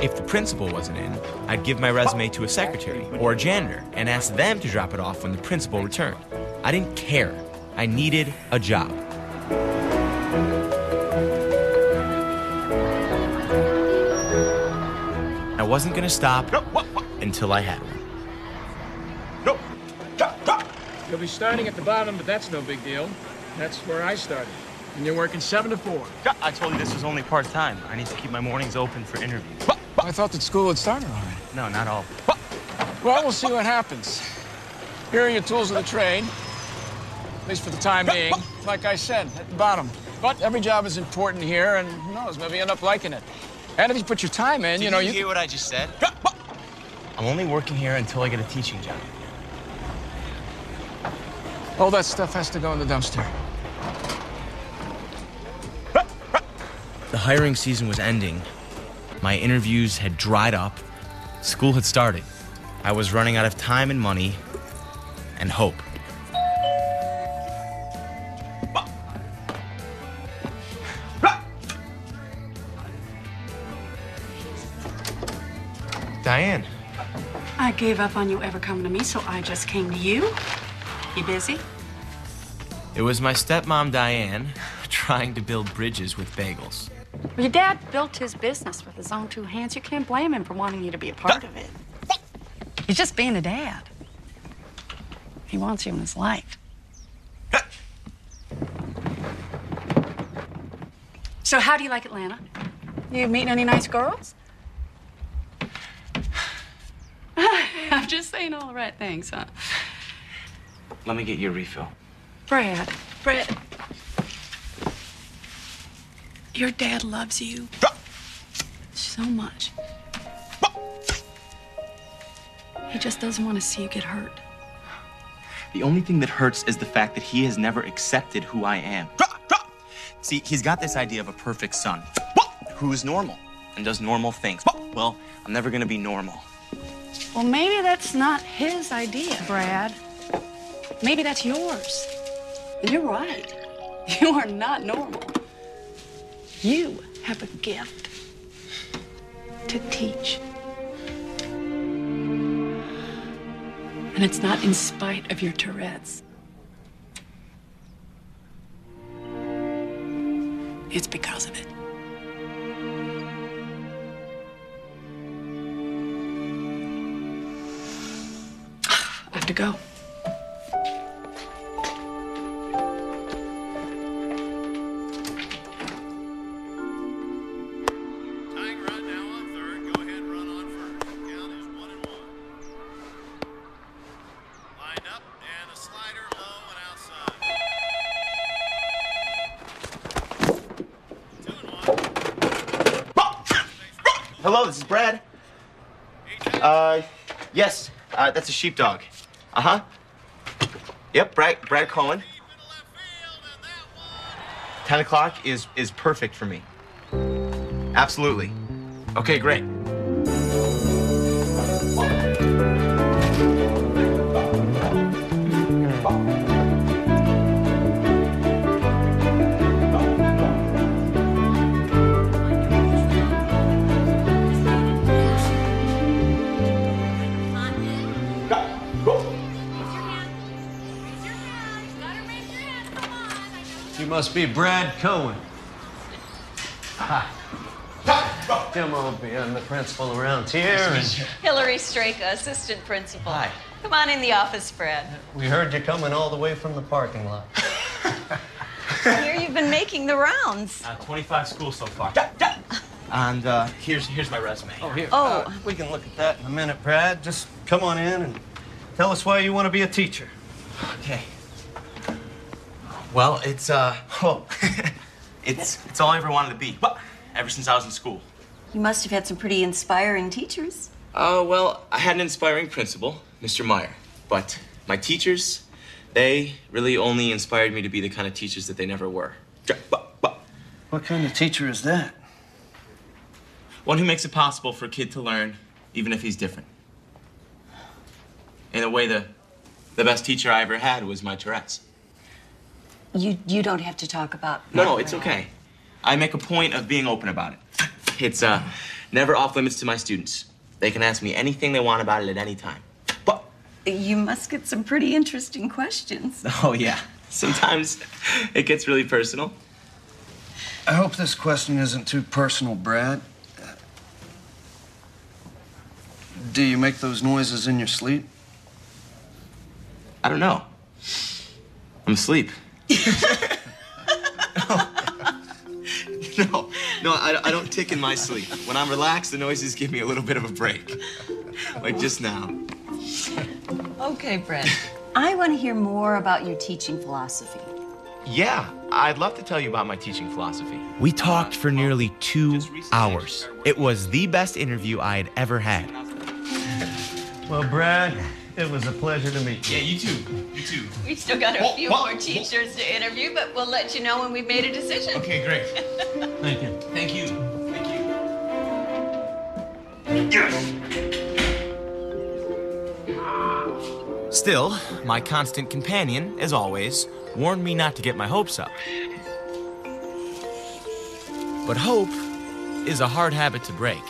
If the principal wasn't in, I'd give my resume to a secretary or a janitor and ask them to drop it off when the principal returned. I didn't care. I needed a job. I wasn't going to stop until I had one. You'll be starting at the bottom, but that's no big deal. That's where I started. And you're working 7 to 4. I told you this was only part-time. I need to keep my mornings open for interviews. I thought that school had started already. No, not all. Well, we'll see what happens. Here are your tools of the trade, at least for the time being. Like I said, at the bottom. But every job is important here, and who knows, maybe you end up liking it. And if you put your time in, you know, you hear what I just said? I'm only working here until I get a teaching job. All that stuff has to go in the dumpster. The hiring season was ending. My interviews had dried up. School had started. I was running out of time and money and hope. Diane. I gave up on you ever coming to me, so I just came to you. You busy? It was my stepmom, Diane, trying to build bridges with bagels. Well, your dad built his business with his own 2 hands. You can't blame him for wanting you to be a part of it. He's just being a dad. He wants you in his life. So how do you like Atlanta? You meeting any nice girls? I'm just saying all the right things, huh? Let me get you a refill. Brad, your dad loves you so much. He just doesn't want to see you get hurt. The only thing that hurts is the fact that he has never accepted who I am. See, he's got this idea of a perfect son who is normal and does normal things. Well, I'm never gonna be normal. Well, maybe that's not his idea, Brad. Maybe that's yours. And you're right. You are not normal. You have a gift to teach. And it's not in spite of your Tourette's. It's because of it. I have to go. Hello, this is Brad. Yes, that's a sheepdog. Uh-huh. Yep, Brad Cohen. 10 o'clock is perfect for me. Absolutely. Okay, great. You must be Brad Cohen. Hi. Come on, be. I'm the principal around here. Hillary Straka, assistant principal. Hi. Come on in the office, Brad. We heard you coming all the way from the parking lot. I hear you've been making the rounds. 25 schools so far. And here's my resume. Oh, here. Oh. We can look at that in a minute, Brad. Just come on in and tell us why you want to be a teacher. Okay. Well, it's all I ever wanted to be. Ever since I was in school. You must have had some pretty inspiring teachers. Well, I had an inspiring principal, Mr. Meyer. But my teachers, they really only inspired me to be the kind of teachers that they never were. What kind of teacher is that? One who makes it possible for a kid to learn, even if he's different. In a way, the best teacher I ever had was my Tourette's. You don't have to talk about No, it's okay. I make a point of being open about it. It's Never off limits to my students. They can ask me anything they want about it at any time. But You must get some pretty interesting questions. oh yeah, sometimes it gets really personal. I hope this question isn't too personal, Brad. Do you make those noises in your sleep? I don't know. I'm asleep. No, I don't tick in my sleep. When I'm relaxed, the noises give me a little bit of a break. Like just now. Okay, Brett. I want to hear more about your teaching philosophy. Yeah, I'd love to tell you about my teaching philosophy. We talked for nearly 2 hours. It was the best interview I had ever had. Well, Brad, it was a pleasure to meet you. Yeah, you too. You too. We've still got a few more teachers to interview, but we'll let you know when we've made a decision. Okay, great. Thank you. Thank you. Thank you. Still, my constant companion, as always, warned me not to get my hopes up. But hope is a hard habit to break.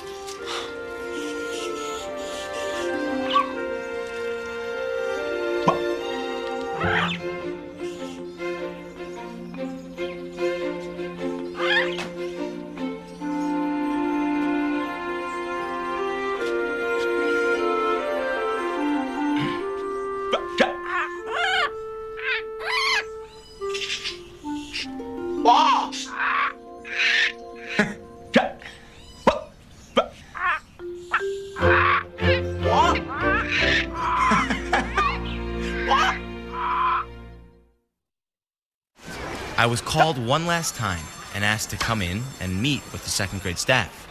I was called one last time and asked to come in and meet with the second grade staff.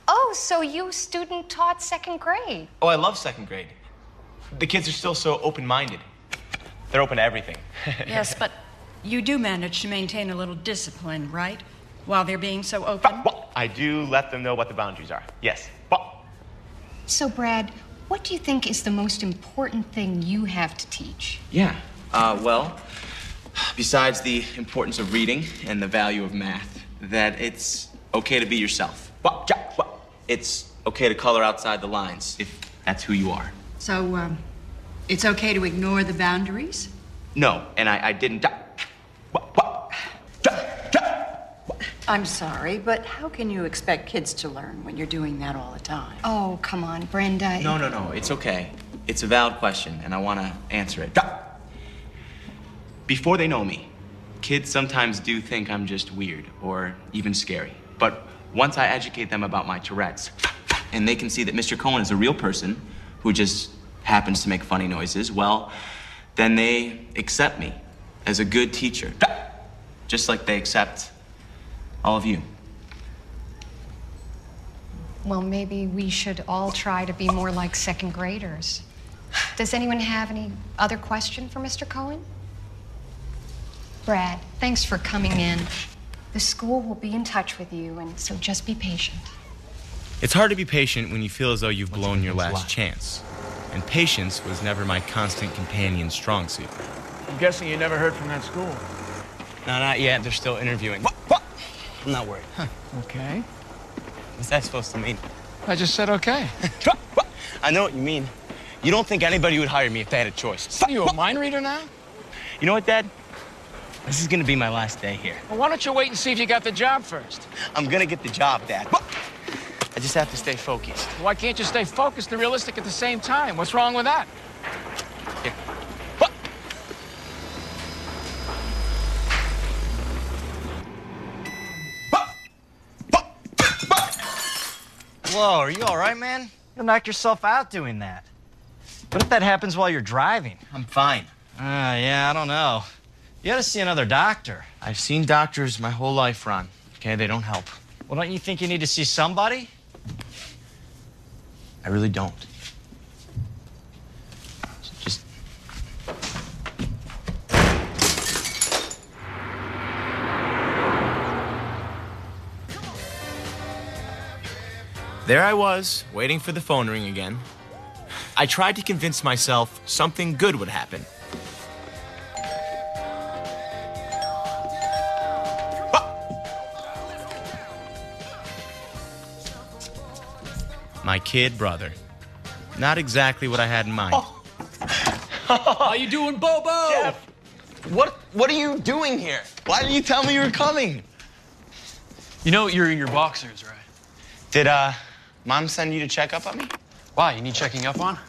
Oh, so you student taught second grade? Oh, I love second grade. The kids are still so open-minded. They're open to everything. Yes, but you do manage to maintain a little discipline, right? While they're being so open? I do let them know what the boundaries are. Yes. So, Brad, what do you think is the most important thing you have to teach? Yeah. Well, besides the importance of reading and the value of math, that it's okay to be yourself. It's okay to color outside the lines if that's who you are. So, it's okay to ignore the boundaries? No, and I didn't. I'm sorry, but how can you expect kids to learn when you're doing that all the time? Oh, come on, Brenda. No, it's okay. It's a valid question, and I want to answer it. Before they know me, kids sometimes do think I'm just weird or even scary. But once I educate them about my Tourette's, and they can see that Mr. Cohen is a real person who just happens to make funny noises, well, then they accept me as a good teacher, just like they accept all of you. Well, maybe we should all try to be more like second graders. Does anyone have any other question for Mr. Cohen? Brad, thanks for coming in. The school will be in touch with you, and so just be patient. It's hard to be patient when you feel as though you've blown your last chance. And patience was never my constant companion's strong suit. I'm guessing you never heard from that school. No, not yet. They're still interviewing. I'm not worried. Okay. What's that supposed to mean? I just said okay. I know what you mean. You don't think anybody would hire me if they had a choice. Are you a mind reader now? You know what, Dad? This is gonna be my last day here. Well, why don't you wait and see if you got the job first? I'm gonna get the job, Dad. I just have to stay focused. Why can't you stay focused and realistic at the same time? What's wrong with that? Here. Whoa, are you all right, man? You'll knock yourself out doing that. What if that happens while you're driving? I'm fine. Yeah, I don't know. You gotta see another doctor. I've seen doctors my whole life, Ron. Okay, they don't help. Well, don't you think you need to see somebody? I really don't. Just... There I was, waiting for the phone to ring again. I tried to convince myself something good would happen. My kid brother. Not exactly what I had in mind. How you doing, Bobo? Jeff, what are you doing here? Why didn't you tell me you were coming? You know you're in your boxers, right? Did Mom send you to check up on me? Why? You need checking up on?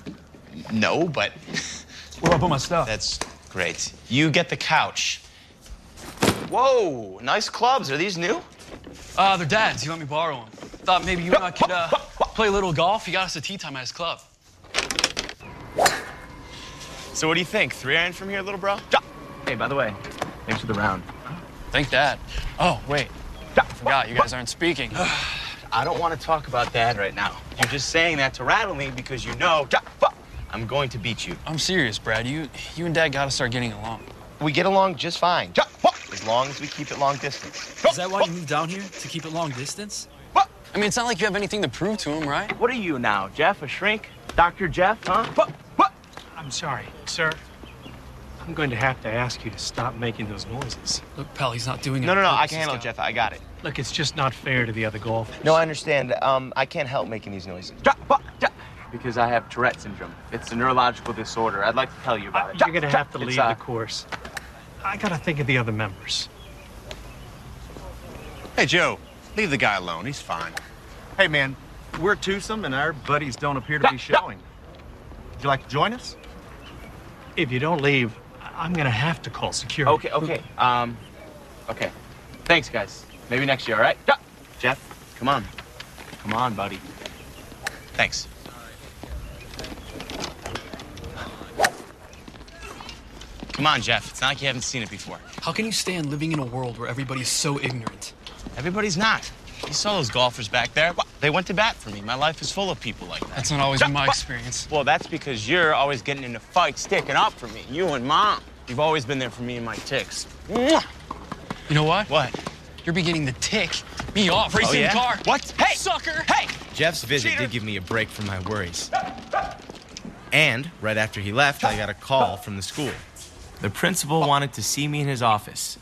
No, but Where do I put my stuff? that's great. You get the couch. Whoa, nice clubs. Are these new? They're Dad's. He let me borrow them. Thought maybe you and I could play a little golf. He got us a tea time at his club. So what do you think? 3-iron from here, little bro? Hey, by the way, thanks for the round. Thank Dad. Oh, wait. I forgot. You guys aren't speaking. I don't want to talk about Dad right now. You're just saying that to rattle me because you know I'm going to beat you. I'm serious, Brad. You and Dad got to start getting along. We get along just fine. As long as we keep it long distance. Is that why you moved down here? To keep it long distance? I mean, it's not like you have anything to prove to him, right? What are you now, Jeff? A shrink? Dr. Jeff, huh? I'm sorry, sir. I'm going to have to ask you to stop making those noises. Look, pal, he's not doing it. No, on I purpose. can handle it, Jeff. I got it. Look, it's just not fair to the other golfers. No, I understand. I can't help making these noises. Because I have Tourette syndrome. It's a neurological disorder. I'd like to tell you about it. You're going to have to It's, leave the course. I got to think of the other members. Hey, Joe, leave the guy alone. He's fine. Hey, man, we're twosome and our buddies don't appear to be showing. Would you like to join us? If you don't leave, I'm going to have to call security. Okay. Okay. Thanks, guys. Maybe next year, all right? Jeff, come on. Come on, buddy. Thanks. Come on, Jeff. It's not like you haven't seen it before. How can you stand living in a world where everybody's so ignorant? Everybody's not. You saw those golfers back there. They went to bat for me. My life is full of people like that. That's not always been my experience. Well, that's because you're always getting into fights, sticking up for me. You and Mom. You've always been there for me and my ticks. Mwah! You know what? What? You're beginning to tick me off. Racing yeah? car. What? Hey! Sucker! Hey! Jeff's visit did give me a break from my worries. And right after he left, I got a call from the school. The principal wanted to see me in his office.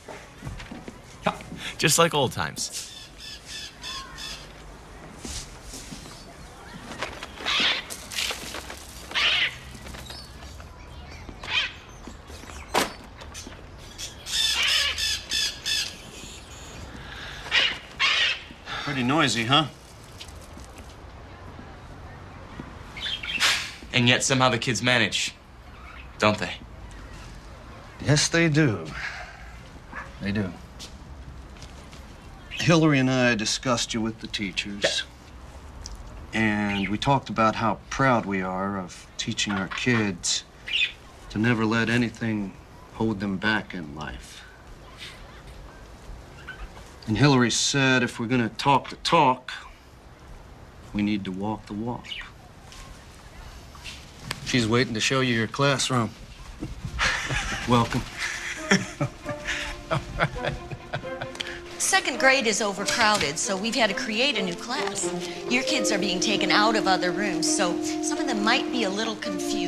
Just like old times. Pretty noisy, huh? And yet somehow the kids manage, don't they? Yes, they do. They do. Hillary and I discussed you with the teachers. And we talked about how proud we are of teaching our kids to never let anything hold them back in life. And Hillary said if we're gonna talk the talk, we need to walk the walk. She's waiting to show you your classroom. Welcome. Second grade is overcrowded, so we've had to create a new class. Your kids are being taken out of other rooms, so some of them might be a little confused.